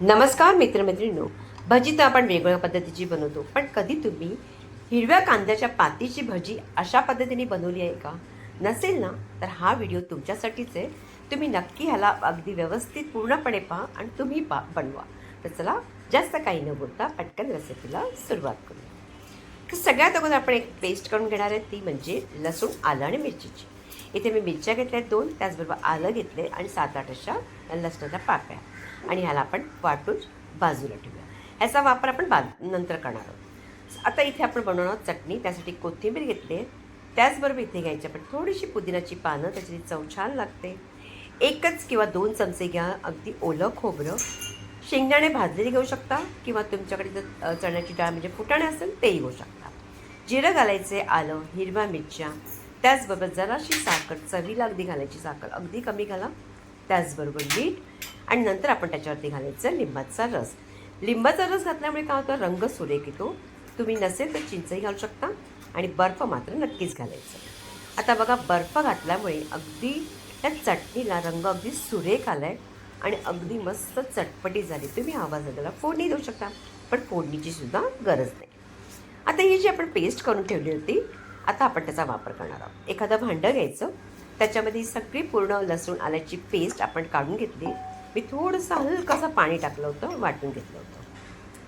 नमस्कार मित्रमैत्रिणींनो, भजी तर आपण वेगवेगळ्या पद्धतीची बनवतो, पण कधी तुम्ही हिरव्या कांद्याच्या पातीची भजी अशा पद्धतीने बनवली आहे का? नसेल ना, तर हा व्हिडिओ तुमच्यासाठीच आहे. तुम्ही नक्की ह्याला अगदी व्यवस्थित पूर्णपणे पहा आणि तुम्ही बनवा. तर चला, जास्त काही न बोलता पटकन रेसिपीला सुरुवात करूया. तर सगळ्यात अगोदर आपण एक पेस्ट करून घेणार आहे, ती म्हणजे लसूण, आलं आणि मिरचीची. इथे मी मिरच्या घेतल्या आहेत 2, त्याचबरोबर आलं घेतले आणि 7-8 अशा लसणाच्या पाकळ्या, आणि ह्याला आपण वाटून बाजूला ठेवूया. ह्याचा वापर आपण नंतर करणार आहोत. आता इथे आपण बनवणार आहोत चटणी. त्यासाठी कोथिंबीर घेतली आहे, त्याचबरोबर इथे घ्यायची आपण थोडीशी पुदिनाची पानं, त्याची चव छान लागते. 1 किंवा 2 चमचे घ्या अगदी ओलं खोबरं. शेंगदाणे भाजलेले घेऊ शकता किंवा तुमच्याकडे जर चण्याची डाळ म्हणजे फुटाणे असेल तेही घेऊ शकता. जिरं घालायचे, आलं, हिरव्या मिरच्या, त्याचबरोबर जराशी साखर, चवीला अगदी घालायची साखर, अगदी कमी घाला. त्याचबरोबर मीठ, आणि नंतर आपण त्याच्यावरती घालायचं लिंबाचा रस. लिंबाचा रस घातल्यामुळे काय होतं, रंग सुरेख येतो. तुम्ही नसेल तर चिंचही घालू शकता, आणि बर्फ मात्र नक्कीच घालायचं. आता बघा, बर्फ घातल्यामुळे अगदी त्या चटणीला रंग अगदी सुरेख आला आहे आणि अगदी मस्त चटपटी झाली. तुम्ही आवाजाला फोडणी देऊ शकता, पण फोडणीची सुद्धा गरज नाही. आता ही जी आपण पेस्ट करून ठेवली होती, आता आपण त्याचा वापर करणार आहोत. एखादं भांडं घ्यायचं, त्याच्यामध्ये ही सगळी पूर्ण लसूण आल्याची पेस्ट आपण काढून घेतली. मी थोडंसं हलकंसं पाणी टाकलं होतं, वाटून घेतलं होतं.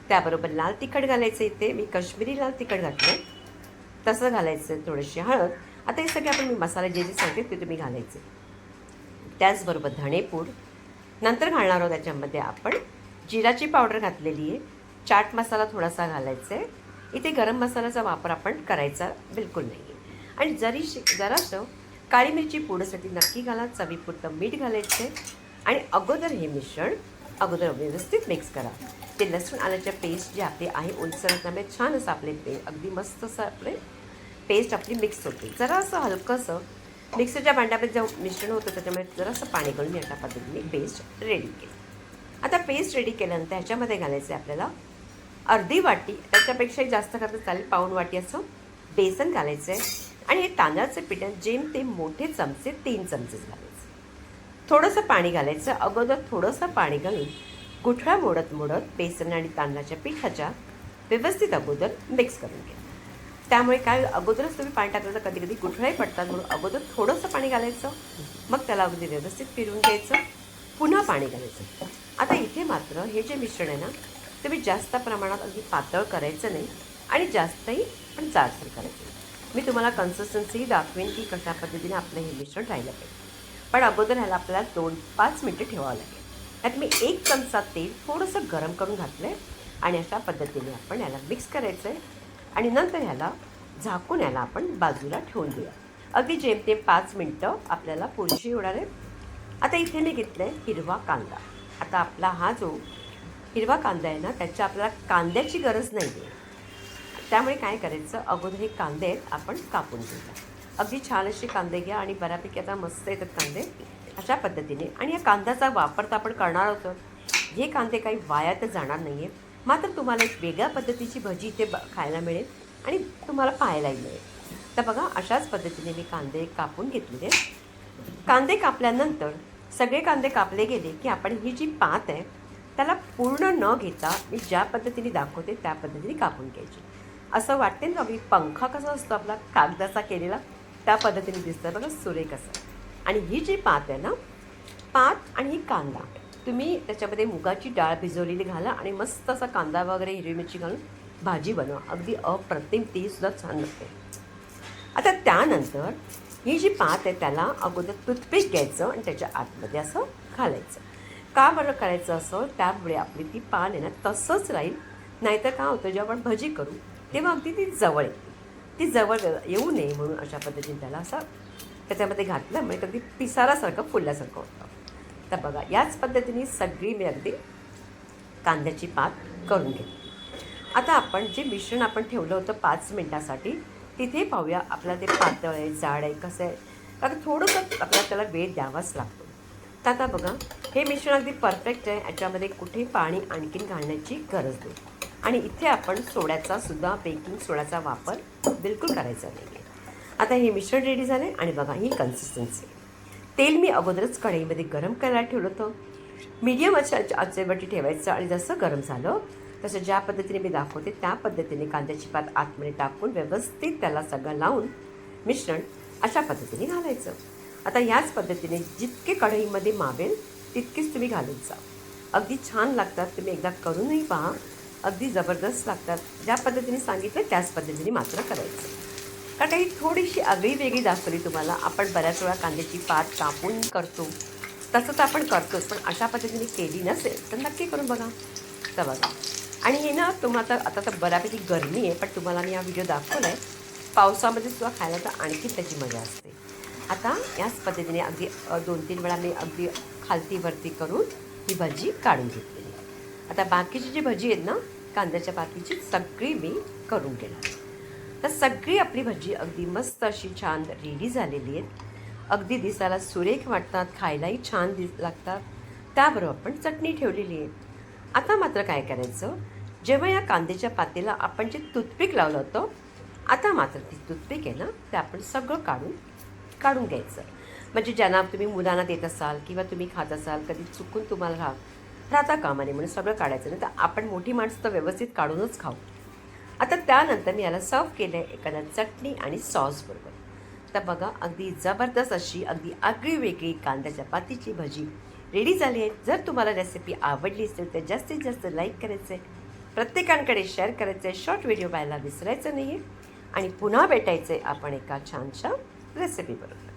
त्याबरोबर लाल तिखट घालायचं. इथे मी काश्मीरी लाल तिखट घातलं, तसं घालायचं. थोडीशी हळद. आता हे सगळे आपण मी मसाले जे जे सांगते ते तुम्ही घालायचे. त्याचबरोबर धणेपूड. नंतर घालणार आहोत त्याच्यामध्ये आपण जिराची पावडर घातलेली आहे. चाट मसाला थोडासा घालायचा आहे. इथे गरम मसाल्याचा वापर आपण करायचा बिलकुल नाही आहे. आणि जरासं काळी मिरची पूडसाठी नक्की घाला. चवीपुरतं मीठ घालायचं आहे. आणि अगोदर हे मिश्रण व्यवस्थित मिक्स करा. ते लसूण आल्याच्या पेस्ट जे आपली आहे ओलसर, त्यामुळे छान असं आपले अगदी मस्त असं आपले पेस्ट आपली मिक्स होते. जरासं हलकंसं मिक्सरच्या भांड्यामध्ये जे मिश्रण होतं त्याच्यामध्ये जरासं पाणी घालून मी अशा पद्धतीने पेस्ट रेडी केली. आता पेस्ट रेडी केल्यानंतर ह्याच्यामध्ये घालायचं आहे आपल्याला अर्धी वाटी, त्याच्यापेक्षाही जास्त घातलं चालेल, पाऊण वाटी असं बेसन घालायचं आहे. आणि हे तांदळाचं पीठ जेमतेम मोठे चमचे 3 चमचेच घालायचे. थोडंसं पाणी घालायचं. अगोदर थोडंसं पाणी घालून गुठळा मोडत बेसन आणि तांदळाच्या पिठाच्या व्यवस्थित अगोदर मिक्स करून घ्या. त्यामुळे काय, अगोदरच तुम्ही पाणी टाकलं तर कधी कधी गुठळाही पडतात, म्हणून अगोदर थोडंसं पाणी घालायचं, मग त्याला अगदी व्यवस्थित फिरवून घ्यायचं, पुन्हा पाणी घालायचं. आता इथे मात्र हे जे मिश्रण आहे ना, तुम्ही जास्त प्रमाणात अगदी पातळ करायचं नाही आणि जास्तही पण जाडसर करायचं नाही. मी तुम्हाला कन्सिस्टन्सी दाखवेन की कशा पद्धतीने आपलं हे मिश्रण राहिलं पाहिजे. पण अगोदर ह्याला आपल्याला 2-5 मिनटं ठेवावं लागेल. त्यात मी 1 चमचा तेल थोडंसं गरम करून घातलं आहे, आणि अशा पद्धतीने आपण याला मिक्स करायचं आहे. आणि नंतर ह्याला झाकून याला आपण बाजूला ठेवून देऊया. अगदी जेमतेम 5 मिनटं आपल्याला पुरेशी होणार आहे. आता इथे मी घेतलं आहे हिरवा कांदा. आता आपला हा जो हिरवा कांदा आहे ना, त्याच्या आपल्याला कांद्याची गरज नाही आहे. त्यामुळे काय करायचं, अगोदर हे कांदे आपण कापून घेऊया. अगदी छान असे कांदे घ्या, आणि बऱ्यापैकी आता मस्त येतात कांदे अशा पद्धतीने. आणि या कांद्याचा वापर तर आपण करणार आहोत. हे कांदे काही वाया तर जाणार नाही आहे, मात्र तुम्हाला एक वेगळ्या पद्धतीची भजी इथे खायला मिळेल आणि तुम्हाला पाहायलाही मिळेल. तर बघा, अशाच पद्धतीने मी कांदे कापून घेतलेले. कांदे कापल्यानंतर सगळे कांदे कापले गेले की आपण ही जी पात आहे त्याला पूर्ण न घेता मी ज्या पद्धतीने दाखवते त्या पद्धतीने कापून घ्यायची. असं वाटते ना, अगदी पंखा कसा असतो आपला कागदाचा केलेला, त्या पद्धतीने दिसतं बघा, सुरेख असं. आणि ही जी पात आहे ना, पात आणि ही कांदा, तुम्ही त्याच्यामध्ये मुगाची डाळ भिजवलेली घाला आणि मस्त असा कांदा वगैरे हिरवी मिरची घालून भाजी बनवा. अगदी अप्रतिम, तीसुद्धा छान लागते. आता त्यानंतर ही जी पात आहे त्याला अगोदर टूथपिक घ्यायचं आणि त्याच्या आतमध्ये असं घालायचं. का बरं करायचं असं, त्यामुळे आपली ती पान आहे ना तसंच राहील. नाहीतर काय होतं, जेव्हा आपण भजी करू तेव्हा अगदी ती जवळ येते. ती जवळ येऊ नये म्हणून अशा पद्धतीने त्याला असं त्याच्यामध्ये घातलं, म्हणजे अगदी पिसारासारखं फुलल्यासारखं होतं. तर बघा, याच पद्धतीने सगळी मी अगदी कांद्याची पात करून घेतली. आता आपण जे मिश्रण आपण ठेवलं होतं 5 मिनटासाठी, तिथे पाहूया आपल्याला ते पातळ आहे, जाड आहे, कसं आहे. कारण थोडंसं आपल्याला त्याला वेळ द्यावाच लागतो. तर आता बघा, हे मिश्रण अगदी परफेक्ट आहे. याच्यामध्ये कुठेही पाणी आणखीन घालण्याची गरज नाही. आणि इथे आपण सोड्याचा सुद्धा, बेकिंग सोड्याचा वापर बिलकुल करायचा नाही आहे. आता हे मिश्रण रेडी झाले आणि बघा ही कन्सिस्टन्सी. तेल मी अगोदरच कढईमध्ये गरम करायला ठेवलं होतं. मीडियम आचेवरती ठेवायचं आणि जसं गरम झालं तसं ज्या पद्धतीने मी दाखवते त्या पद्धतीने कांद्याची पात आतमध्ये टाकून व्यवस्थित त्याला सगळं लावून मिश्रण अशा पद्धतीने घालायचं. आता याच पद्धतीने जितके कढईमध्ये मावेल तितकेच तुम्ही घालून जा. अगदी छान लागतात. तुम्ही एकदा करूनही पहा. अगदी जबरदस्त लागतात. ज्या पद्धतीने सांगितलं त्याच पद्धतीने मात्र करायचं. कारण काही थोडीशी आगळी वेगळी दाखवली तुम्हाला. आपण बऱ्याच वेळा कांद्याची पात कापून करतो तसं तर आपण करतोच, पण अशा पद्धतीने केली नसेल तर नक्की करून बघा. तर बघा. आणि हे ना तुम्हाला आता तर बऱ्यापैकी गरमी आहे, पण तुम्हाला मी हा व्हिडिओ दाखवला आहे. पावसामध्ये सुद्धा खायला तर आणखी त्याची मजा असते. आता याच पद्धतीने अगदी 2-3 वेळा मी अगदी खालतीवरती करून ही भजी काढून घेतलेली. आता बाकीची जी भजी आहेत ना कांद्याच्या पातीची सगळी मी करून घेणार. तर सगळी आपली भजी अगदी मस्त अशी छान रेडी झालेली आहेत. अगदी दिसायला सुरेख वाटतात, खायलाही छान लागतात. त्याबरोबर आपण चटणी ठेवलेली आहे. आता मात्र काय करायचं, जेव्हा या कांद्याच्या पातेला आपण जे टूथपिक लावलं होतं, आता मात्र ती टूथपिक आहे ना ते आपण सगळं काढून घ्यायचं. म्हणजे ज्यांना तुम्ही मुलांना देत असाल किंवा तुम्ही खात असाल, कधी चुकून तुम्हाला राहता कामा नये म्हणून सगळं काढायचं. नाही तर आपण मोठी माणसं तर व्यवस्थित काढूनच खाऊ. आता त्यानंतर मी याला सर्व केलं आहे एखाद्या चटणी आणि सॉसबरोबर. तर बघा अगदी जबरदस्त अशी अगदी आगळी वेगळी कांद्याच्या पातीची भजी रेडी झाली आहे. जर तुम्हाला रेसिपी आवडली असेल तर जास्तीत जास्त लाईक करायचं आहे, प्रत्येकांकडे शेअर करायचं आहे, शॉर्ट व्हिडिओ पाहायला विसरायचं नाही आहे आणि पुन्हा भेटायचं आहे आपण एका छानशा रेसिपीबरोबर.